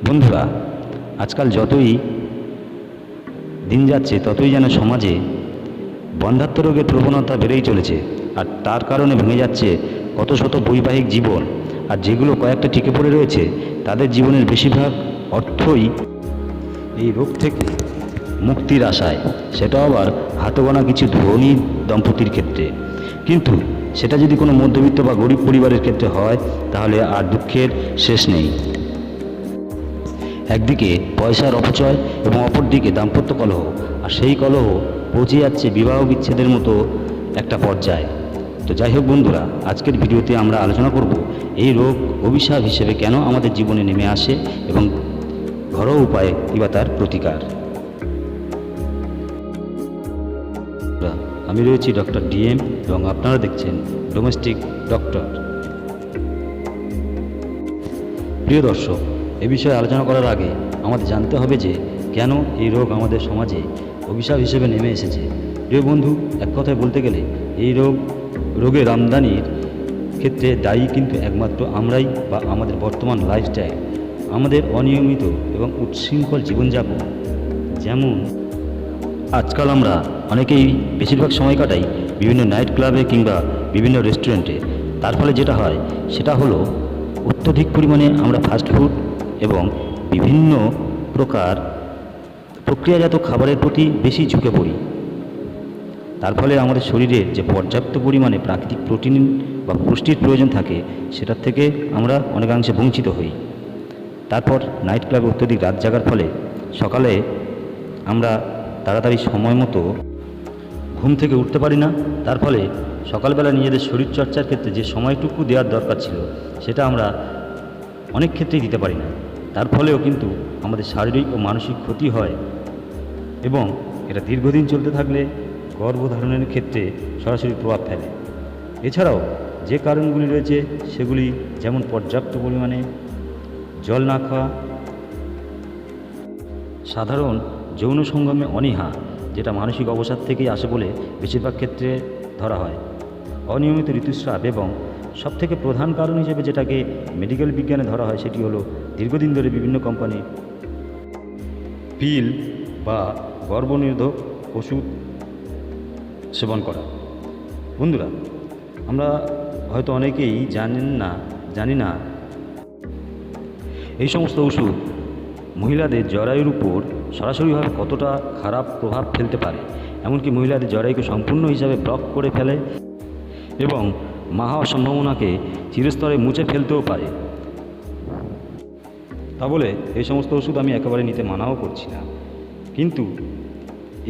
বন্ধুরা, আজকাল যতই দিন যাচ্ছে ততই যেন সমাজে বন্ধ্যাত্ব রোগের প্রবণতা বেড়েই চলেছে। আর তার কারণে ভেঙে যাচ্ছে কত শত বৈবাহিক জীবন। আর যেগুলো কয়েকটা টিকে পড়ে রয়েছে তাদের জীবনের বেশিরভাগ অর্থই এই রোগ থেকে মুক্তির আশায়, সেটাও আবার হাতে গোনা কিছু ধনী দম্পতির ক্ষেত্রে। কিন্তু সেটা যদি কোনো মধ্যবিত্ত বা গরিব পরিবারের ক্ষেত্রে হয় তাহলে আর দুঃখের শেষ নেই। একদিকে পয়সার অপচয় এবং অপরদিকে দাম্পত্য কলহ, আর সেই কলহ পৌঁছে যাচ্ছে বিবাহ বিচ্ছেদের মতো একটা পর্যায়ে। তো যাই হোক বন্ধুরা, আজকের ভিডিওতে আমরা আলোচনা করব এই রোগ অভিশাপ হিসেবে কেন আমাদের জীবনে নেমে আসে এবং ঘরোয়া উপায়ে কিংবা তার প্রতিকার। আমি রয়েছি ডক্টর ডিএম এবং আপনারা দেখছেন ডোমেস্টিক ডক্টর। প্রিয় দর্শক, এ বিষয়ে আলোচনা করার আগে আমাদের জানতে হবে যে কেন এই রোগ আমাদের সমাজে অভিশাপ হিসেবে নেমে এসেছে। প্রিয় বন্ধু, এক কথায় বলতে গেলে এই রোগের আমদানির ক্ষেত্রে দায়ী কিন্তু একমাত্র আমরাই বা আমাদের বর্তমান লাইফস্টাইল, আমাদের অনিয়মিত এবং উচ্ছৃঙ্খল জীবনযাপন। যেমন আজকাল আমরা অনেকেই বেশিরভাগ সময় কাটাই বিভিন্ন নাইট ক্লাবে কিংবা বিভিন্ন রেস্টুরেন্টে। তার ফলে যেটা হয় সেটা হলো অত্যধিক পরিমাণে আমরা ফাস্টফুড এবং বিভিন্ন প্রকার প্রক্রিয়াজাত খাবারের প্রতি বেশি ঝুঁকে পড়ি। তার ফলে আমাদের শরীরের যে পর্যাপ্ত পরিমাণে প্রাকৃতিক প্রোটিন বা পুষ্টির প্রয়োজন থাকে সেটার থেকে আমরা অনেকাংশে বঞ্চিত হই। তারপর নাইট ক্লাবে অত্যধিক রাত জাগার ফলে সকালে আমরা তাড়াতাড়ি সময় মতো ঘুম থেকে উঠতে পারি না। তার ফলে সকালবেলা নিজেদের শরীরচর্চার ক্ষেত্রে যে সময়টুকু দেওয়ার দরকার ছিল সেটা আমরা অনেক ক্ষেত্রেই দিতে পারি না। তার ফলেও কিন্তু আমাদের শারীরিক ও মানসিক ক্ষতি হয় এবং এটা দীর্ঘদিন চলতে থাকলে গর্ভধারণের ক্ষেত্রে সরাসরি প্রভাব ফেলে। এছাড়াও যে কারণগুলি রয়েছে সেগুলি যেমন পর্যাপ্ত পরিমাণে জল না খাওয়া, সাধারণ যৌন সঙ্গমে অনীহা, যেটা মানসিক অবসাদ থেকেই আসে বলে বেশিরভাগ ক্ষেত্রে ধরা হয়, অনিয়মিত ঋতুস্রাব এবং সবথেকে প্রধান কারণ হিসেবে যেটাকে মেডিকেল বিজ্ঞানে ধরা হয় সেটি হলো দীর্ঘদিন ধরে বিভিন্ন কোম্পানি পিল বা গর্ভনিরোধক ওষুধ সেবন করা। বন্ধুরা, আমরা হয়তো অনেকেই জানি না এই সমস্ত ওষুধ মহিলাদের জরায়ুর উপর সরাসরিভাবে কতটা খারাপ প্রভাব ফেলতে পারে। এমনকি মহিলাদের জরায়ুকে সম্পূর্ণ হিসাবে ব্লক করে ফেলে এবং মা হওয়ার সম্ভাবনাকে চিরস্তরে মুছে ফেলতেও পারে। তা বলে এই সমস্ত ওষুধ আমি একেবারে নিতে মানাও করছি না, কিন্তু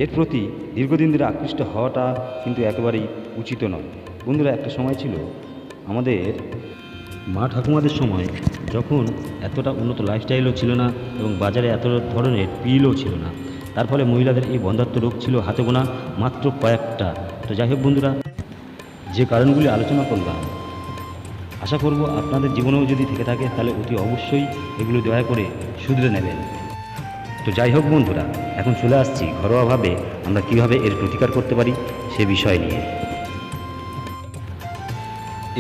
এর প্রতি দীর্ঘদিন ধরে আকৃষ্ট হওয়াটা কিন্তু একেবারেই উচিত নয়। বন্ধুরা, একটা সময় ছিল আমাদের মা ঠাকুমাদের সময়, যখন এতটা উন্নত লাইফস্টাইলও ছিল না এবং বাজারে এত ধরনের পিলও ছিল না। তার ফলে মহিলাদের এই বন্ধ্যাত্ব রোগ ছিল হাতে গোনা মাত্র কয়েকটা। তো যাই হোক বন্ধুরা, যে কারণগুলি আলোচনা করলাম আশা করব আপনাদের জীবনেও যদি থেকে থাকে তাহলে অতি অবশ্যই এগুলো দয়া করে শুধরে নেবেন। তো যাই হোক বন্ধুরা, এখন চলে আসছি ঘরোয়াভাবে আমরা কীভাবে এর প্রতিকার করতে পারি সে বিষয় নিয়ে।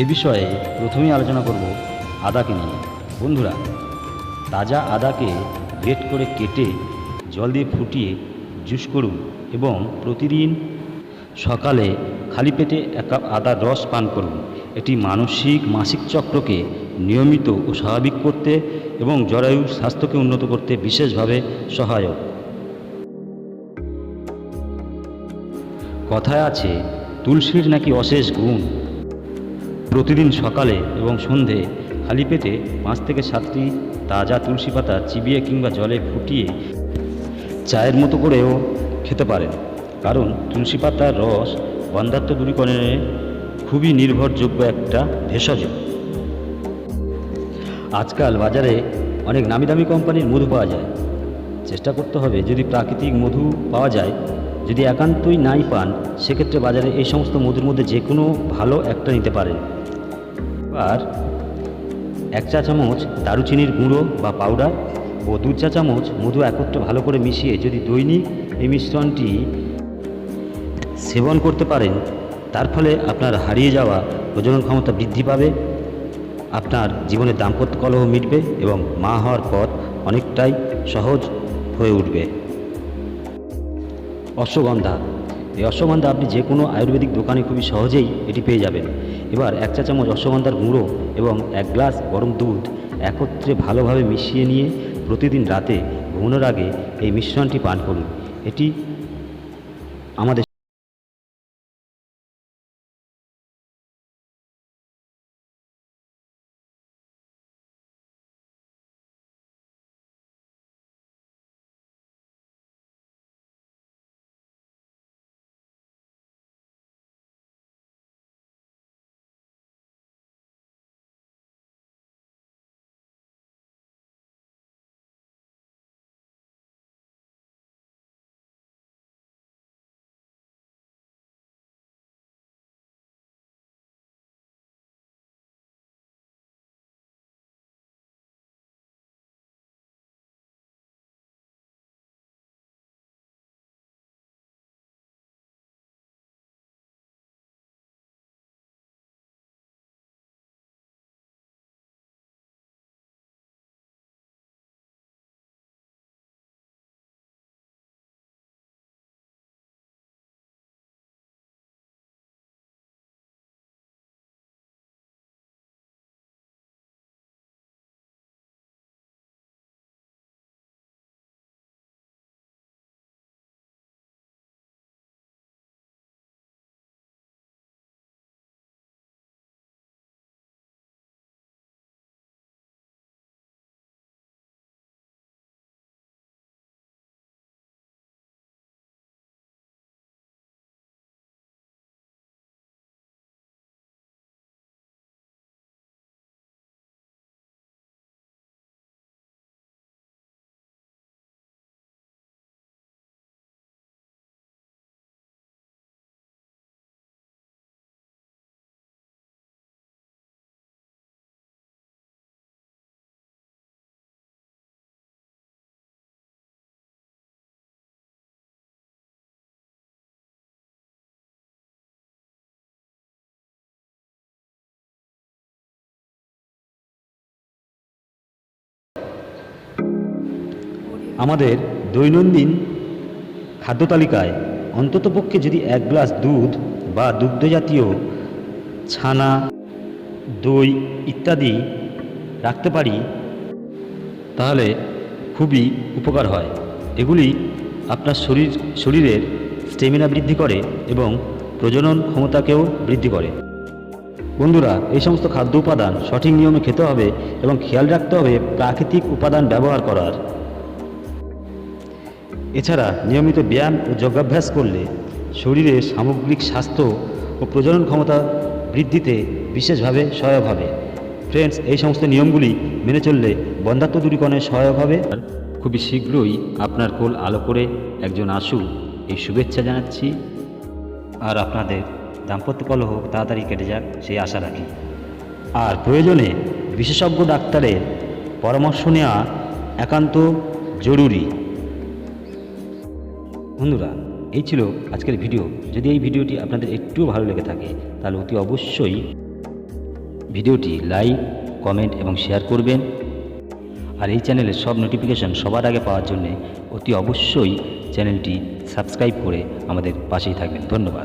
এ বিষয়ে প্রথমেই আলোচনা করব আদাকে নিয়ে। বন্ধুরা, তাজা আদাকে গ্রেট করে কেটে জল দিয়ে ফুটিয়ে জুস করুন এবং প্রতিদিন সকালে খালি পেটে 1 কাপ আদার রস পান করুন। এটি মাসিক চক্রকে নিয়মিত ও স্বাভাবিক করতে এবং জরায়ুর স্বাস্থ্যকে উন্নত করতে বিশেষভাবে সহায়ক। কথায় আছে তুলসীর নাকি অশেষ গুণ। প্রতিদিন সকালে এবং সন্ধে খালি পেটে 5 থেকে 7টি তাজা তুলসী পাতা চিবিয়ে কিংবা জলে ফুটিয়ে চায়ের মতো করেও খেতে পারেন, কারণ তুলসী পাতার রস বন্ধ্যাত্ব দূরীকরণে খুবই নির্ভরযোগ্য একটা ভেষজ। আজকাল বাজারে অনেক নামি দামি কোম্পানির মধু পাওয়া যায়। চেষ্টা করতে হবে যদি প্রাকৃতিক মধু পাওয়া যায়। যদি একান্তই নাই পান সেক্ষেত্রে বাজারে এই সমস্ত মধুর মধ্যে যে কোনো ভালো একটা নিতে পারেন। আর 1 চা চামচ দারুচিনির গুঁড়ো বা পাউডার ও 2 চা চামচ মধু একত্রে ভালো করে মিশিয়ে যদি দৈনিক এই মিশ্রণটি সেবন করতে পারেন, তার ফলে আপনার হারিয়ে যাওয়া প্রজনন ক্ষমতা বৃদ্ধি পাবে, আপনার জীবনের দাম্পত্য কলহ মিটবে এবং মা হওয়ার পথ অনেকটাই সহজ হয়ে উঠবে। অশ্বগন্ধা। এই অশ্বগন্ধা আপনি যে কোনো আয়ুর্বেদিক দোকানে খুবই সহজেই এটি পেয়ে যাবেন। এবার 1 চা চামচ অশ্বগন্ধার গুঁড়ো এবং 1 গ্লাস গরম দুধ একত্রে ভালোভাবে মিশিয়ে নিয়ে প্রতিদিন রাতে ঘুমানোর আগে এই মিশ্রণটি পান করুন। এটি আমাদের আমাদের দৈনন্দিন খাদ্য তালিকায় অন্ততপক্ষে যদি 1 গ্লাস দুধ বা দুগ্ধজাতীয় ছানা, দই ইত্যাদি রাখতে পারি তাহলে খুবই উপকার হয়। এগুলি আপনার শরীরের স্টেমিনা বৃদ্ধি করে এবং প্রজনন ক্ষমতাকেও বৃদ্ধি করে। বন্ধুরা, এই সমস্ত খাদ্য উপাদান সঠিক নিয়মে খেতে হবে এবং খেয়াল রাখতে হবে প্রাকৃতিক উপাদান ব্যবহার করার। এছাড়া নিয়মিত ব্যায়াম ও যোগাভ্যাস করলে শরীরের সামগ্রিক স্বাস্থ্য ও প্রজনন ক্ষমতা বৃদ্ধিতে বিশেষভাবে সহায়ক হবে। ফ্রেন্ডস, এই সমস্ত নিয়মগুলি মেনে চললে বন্ধ্যাত্ব দূরীকরণে সহায়ক হবে। খুবই শীঘ্রই আপনার কোল আলো করে একজন আসু, এই শুভেচ্ছা জানাচ্ছি। আর আপনাদের দাম্পত্য কলহ তাড়াতাড়ি কেটে যাক সেই আশা রাখি। আর প্রয়োজনে বিশেষজ্ঞ ডাক্তারের পরামর্শ নেওয়া একান্ত জরুরি। বন্ধুরা, এই ছিল আজকের ভিডিও। যদি এই ভিডিওটি আপনাদের একটুও ভালো লেগে থাকে তাহলে অতি অবশ্যই ভিডিওটি লাইক, কমেন্ট এবং শেয়ার করবেন। আর এই চ্যানেলের সব নোটিফিকেশন সবার আগে পাওয়ার জন্যে অতি অবশ্যই চ্যানেলটি সাবস্ক্রাইব করে আমাদের পাশেই থাকবেন। ধন্যবাদ।